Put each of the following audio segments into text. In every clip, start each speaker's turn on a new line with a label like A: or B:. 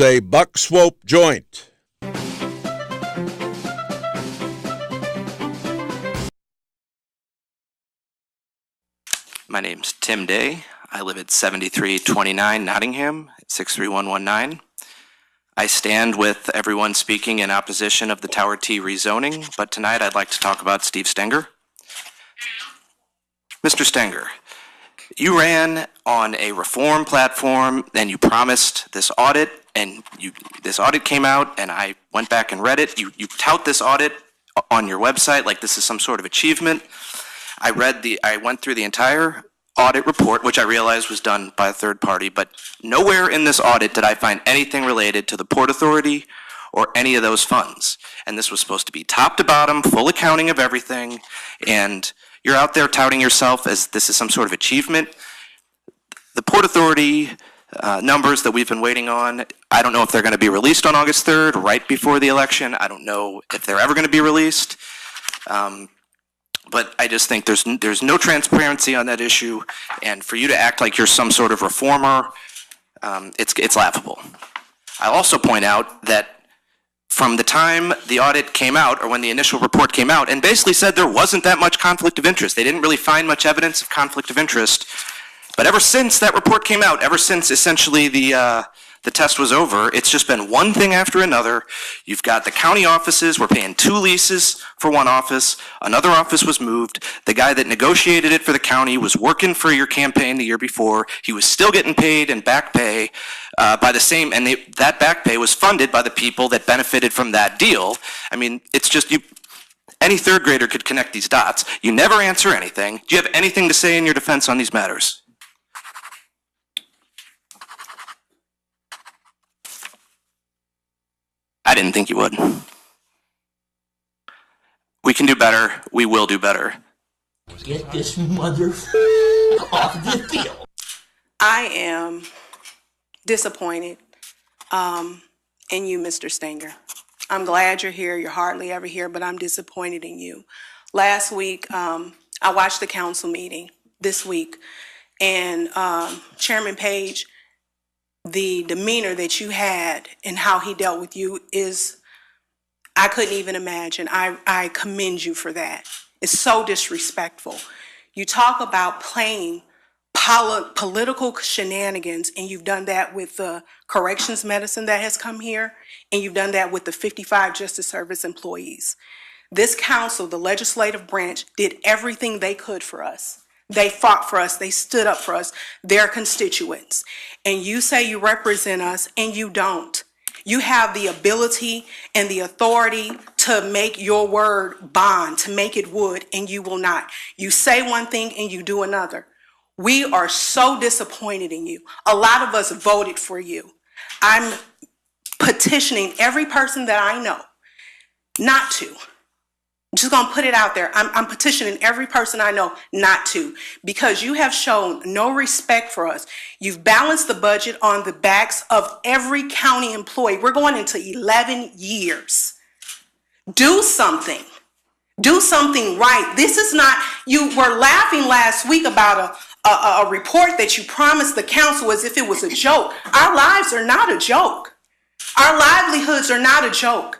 A: A buck swope joint.
B: My name's Tim Day. I live at 7329 Nottingham, 63119. I stand with everyone speaking in opposition of the Tower T rezoning, but tonight I'd like to talk about Steve Stenger. Mr. Stenger, you ran on a reform platform and you promised this audit, and this audit came out and I went back and read it. You tout this audit on your website like this is some sort of achievement. I went through the entire audit report, which I realized was done by a third party, but nowhere in this audit did I find anything related to the Port Authority or any of those funds. And this was supposed to be top to bottom, full accounting of everything, and you're out there touting yourself as this is some sort of achievement. The Port Authority numbers that we've been waiting on, I don't know if they're going to be released on August 3rd, right before the election. I don't know if they're ever going to be released. But I just think there's no transparency on that issue, and for you to act like you're some sort of reformer, it's laughable. I'll also point out that from the time the audit came out, or when the initial report came out, and basically said there wasn't that much conflict of interest. They didn't really find much evidence of conflict of interest. But ever since that report came out, ever since essentially the test was over, it's just been one thing after another. You've got the county offices, we're paying 2 leases for one office, another office was moved, the guy that negotiated it for the county was working for your campaign the year before, he was still getting paid in back pay by the same, and that back pay was funded by the people that benefited from that deal. I mean, it's just, any third grader could connect these dots. You never answer anything. Do you have anything to say in your defense on these matters? I didn't think you would. We can do better. We will do better.
C: Get this mother off the field.
D: I am disappointed in you, Mr. Stenger. I'm glad you're here. You're hardly ever here, but I'm disappointed in you. Last week, I watched the council meeting this week, and Chairman Page, the demeanor that you had and how he dealt with you is, I couldn't even imagine. I commend you for that. It's so disrespectful. You talk about playing political shenanigans, and you've done that with the corrections medicine that has come here, and you've done that with the 55 Justice Service employees. This council, the legislative branch, did everything they could for us. They fought for us. They stood up for us, their constituents. And you say you represent us, and you don't. You have the ability and the authority to make your word bond, to make it wood, and you will not. You say one thing and you do another. We are so disappointed in you. A lot of us voted for you. I'm petitioning every person that I know not to. I'm just going to put it out there. I'm petitioning every person I know not to, because you have shown no respect for us. You've balanced the budget on the backs of every county employee. We're going into 11 years. Do something. Do something right. This is not, you were laughing last week about a report that you promised the council as if it was a joke. Our lives are not a joke. Our livelihoods are not a joke.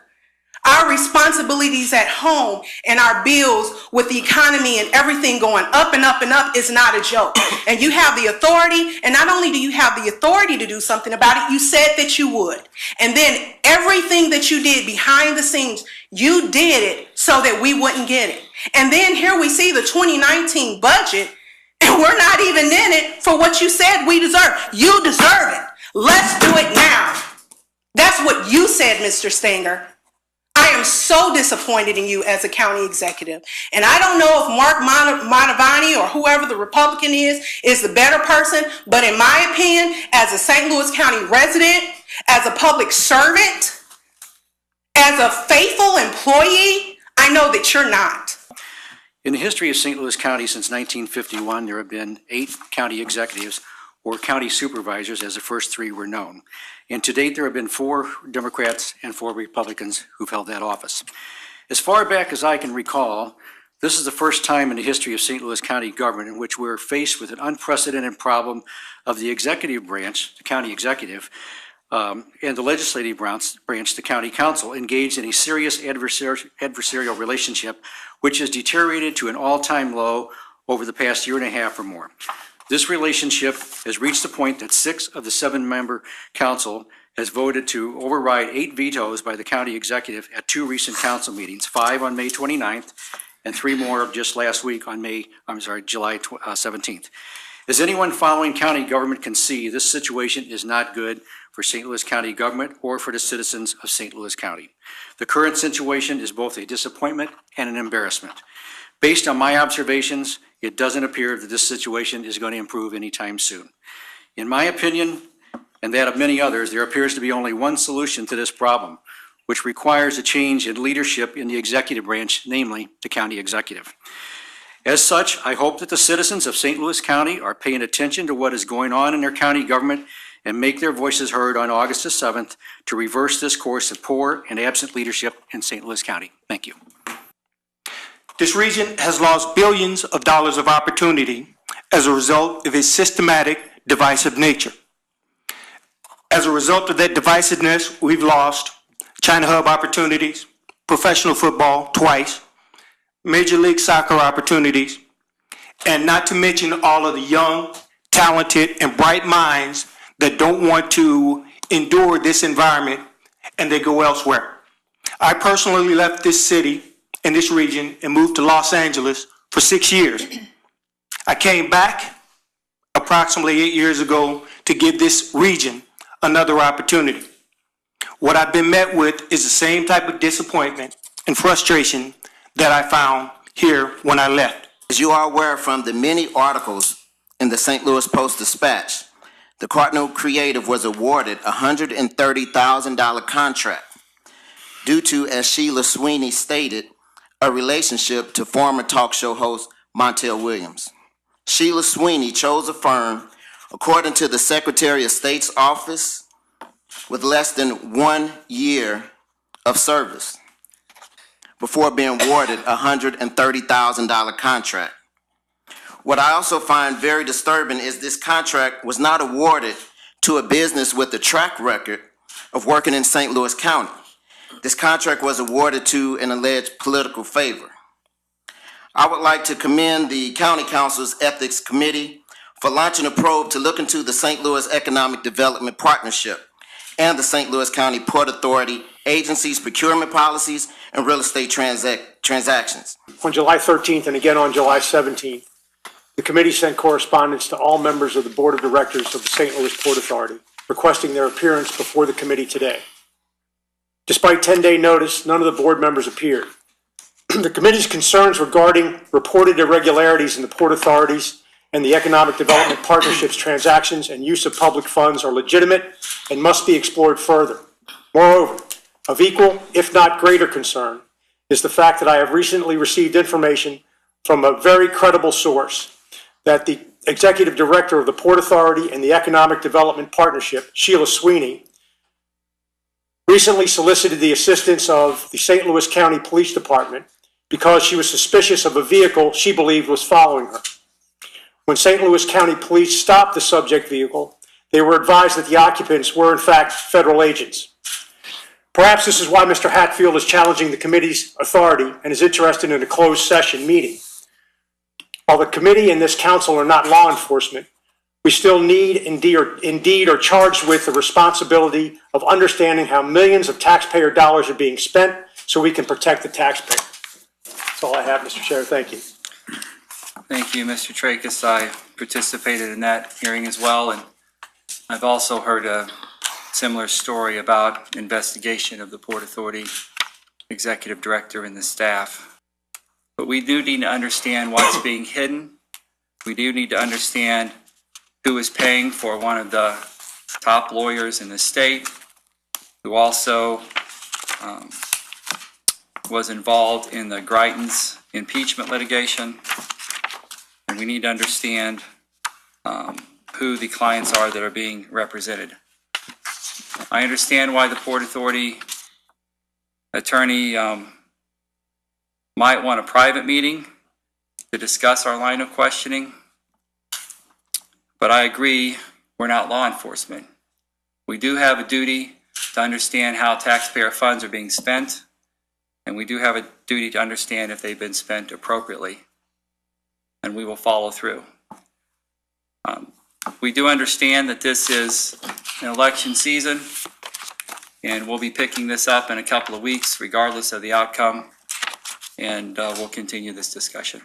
D: Our responsibilities at home and our bills with the economy and everything going up and up and up is not a joke. And you have the authority, and not only do you have the authority to do something about it, you said that you would. And then everything that you did behind the scenes, you did it so that we wouldn't get it. And then here we see the 2019 budget, and we're not even in it for what you said we deserve. You deserve it. Let's do it now. That's what you said, Mr. Stenger. I am so disappointed in you as a county executive. And I don't know if Mark Mantovani or whoever the Republican is the better person, but in my opinion, as a St. Louis County resident, as a public servant, as a faithful employee, I know that you're not.
E: In the history of St. Louis County since 1951, there have been 8 county executives or county supervisors, as the first 3 were known. And to date, there have been 4 Democrats and 4 Republicans who've held that office. As far back as I can recall, this is the first time in the history of St. Louis County government in which we're faced with an unprecedented problem of the executive branch, the county executive, and the legislative branch, the county council, engaged in a serious adversarial relationship, which has deteriorated to an all-time low over the past year and a half or more. This relationship has reached the point that 6 of the 7-member council has voted to override 8 vetoes by the county executive at 2 recent council meetings, 5 on May 29th and 3 more just last week on July 17th. As anyone following county government can see, this situation is not good for St. Louis County government or for the citizens of St. Louis County. The current situation is both a disappointment and an embarrassment. Based on my observations, it doesn't appear that this situation is going to improve anytime soon. In my opinion, and that of many others, there appears to be only one solution to this problem, which requires a change in leadership in the executive branch, namely the county executive. As such, I hope that the citizens of St. Louis County are paying attention to what is going on in their county government and make their voices heard on August the 7th to reverse this course of poor and absent leadership in St. Louis County. Thank you.
F: This region has lost billions of dollars of opportunity as a result of its systematic, divisive nature. As a result of that divisiveness, we've lost China Hub opportunities, professional football twice, Major League Soccer opportunities, and not to mention all of the young, talented, and bright minds that don't want to endure this environment and they go elsewhere. I personally left this city and this region and moved to Los Angeles for 6 years. I came back approximately 8 years ago to give this region another opportunity. What I've been met with is the same type of disappointment and frustration that I found here when I left.
G: As you are aware from the many articles in the St. Louis Post-Dispatch, the Cardinal Creative was awarded a $130,000 contract due to, as Sheila Sweeney stated, a relationship to former talk show host Montel Williams. Sheila Sweeney chose a firm, according to the Secretary of State's office, with less than 1 year of service before being awarded a $130,000 contract. What I also find very disturbing is this contract was not awarded to a business with a track record of working in St. Louis County. This contract was awarded to an alleged political favor. I would like to commend the County Council's Ethics Committee for launching a probe to look into the St. Louis Economic Development Partnership and the St. Louis County Port Authority agencies' procurement policies and real estate transactions.
H: On July 13th and again on July 17th, the committee sent correspondence to all members of the Board of Directors of the St. Louis Port Authority requesting their appearance before the committee today. Despite 10-day notice, none of the board members appeared. The committee's concerns regarding reported irregularities in the Port Authorities and the Economic Development Partnerships transactions and use of public funds are legitimate and must be explored further. Moreover, of equal, if not greater concern, is the fact that I have recently received information from a very credible source that the Executive Director of the Port Authority and the Economic Development Partnership, Sheila Sweeney, recently solicited the assistance of the St. Louis County Police Department because she was suspicious of a vehicle she believed was following her. When St. Louis County Police stopped the subject vehicle, they were advised that the occupants were in fact federal agents. Perhaps this is why Mr. Hatfield is challenging the committee's authority and is interested in a closed session meeting. While the committee and this council are not law enforcement, we still need, indeed are charged with the responsibility of understanding how millions of taxpayer dollars are being spent so we can protect the taxpayer. That's all I have, Mr. Chair. Thank you.
I: Thank you, Mr. Tracus. I participated in that hearing as well, and I've also heard a similar story about investigation of the Port Authority Executive Director and the staff. But we do need to understand what's being hidden. We do need to understand who is paying for one of the top lawyers in the state, who also was involved in the Greitens impeachment litigation. And we need to understand who the clients are that are being represented. I understand why the Port Authority attorney might want a private meeting to discuss our line of questioning, but I agree we're not law enforcement. We do have a duty to understand how taxpayer funds are being spent, and we do have a duty to understand if they've been spent appropriately, and we will follow through. We do understand that this is an election season, and we'll be picking this up in a couple of weeks regardless of the outcome, and we'll continue this discussion.